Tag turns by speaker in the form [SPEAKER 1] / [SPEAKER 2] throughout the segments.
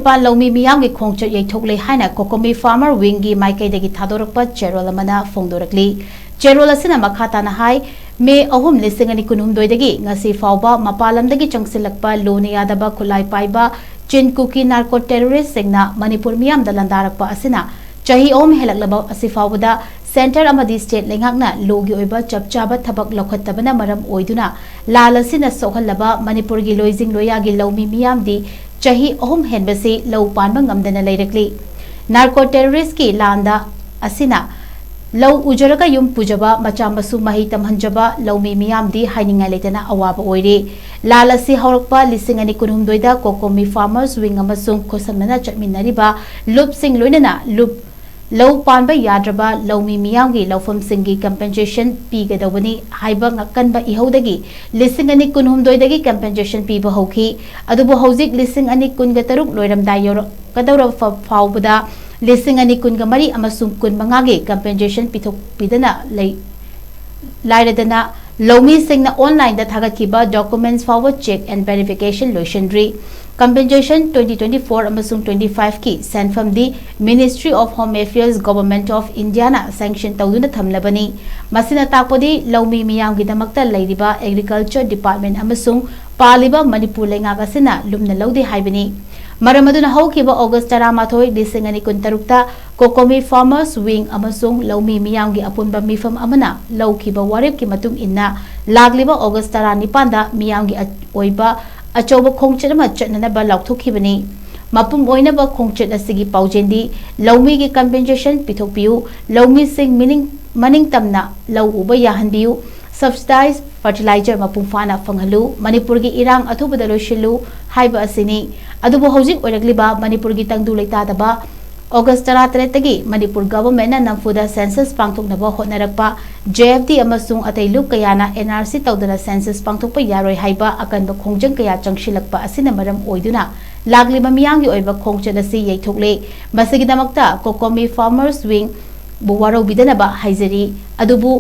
[SPEAKER 1] Nipan Loumee Meeyamgi Khongchat Yeithokle Haina Cocomi Farmer Wingi Maikeidagi Thadorakpa CHEROL AMADA PHONGDORAKLI CHEROL asina makhatana hai May ahum lisingani kunhumdoidagi ngasi fauba mapalamdagi changsilakpa lone yadaba khulai paiba chin kuki narco terrorist singna manipur miyamda landarakpa asina chahi om helaklaba asi faubada center amadi state lengakna logi oiba chapchaba thabak lokhattabana maram oiduna lalasina sokhallaba manipur gi loising loyagi Loumee Meeyamdi chahi ahum henbasi low panba ngamdana leirakli narco terrorist ki landa asina Lau ujaraga yum pujaba macamasu mahi tamhanjaba Loumee Meeyamdi hainingai letana awaba oire lalasi haurakpa lisingani kunhumdoida Cocomi farmers wing amasung khosamnana chatminariba lup sing loinana lup lau panba yadraba Loumee Meeyamgi laufam singi compensation pigadawani haiba ngakanba ihodagi lisingani kunhumdoidagi compensation piba hauki adubu hauzik lisingani kungataruk loiramdai yor kadawra faubada Lisingani kungamari amasung kun mangagi compensation pithok pidana lairadana Loumee singna online da thagakiba documents forward check and verification loishandri compensation 2024 amasung 25 ki sent from the Ministry of Home Affairs Government of India na sanction tawduna thamlabani masina takpodi Loumee Meeyamgi damakta lairiba agriculture department amasung paliba manipur lengaga sina lumna lawdi haibani Maramaduna haukiba August 13 lisingani kuntarukta Cocomi farmers wing amasung Loumee Meeyamgi apunba mifam amana laukiba warib ki matung inna lagliba August 19 da Meeyamgi oiba achoba khongchat ama chatnanaba laukthokibani mapum oinaba khongchat asigi paujendi Loumee gi compensation pithokpiu Loumee sing maning tamna lau uba yahanbiu subsidized fertilizer mapung fana fanghalu manipur gi irang athubada loishilu haiba asini adubu hojik oiragliba manipur gi tangdu leitadaba August 13 tagi manipur government na namfuda census pangthoknaba hotnarakpa JFD amasung atailu kayana NRC tawdana census pangthokpa yaroi haiba akanba khongjang kaya changshilakpa asina maram oiduna lagliba Meeyamgi oiba khongchat asi yeithokle masigi damakta Cocomi farmers wing buwaro bidanaba haizari adubu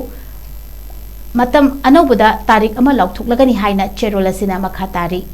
[SPEAKER 1] matam anobada tarik ama laukthok lagani haina CHEROL asina makhatari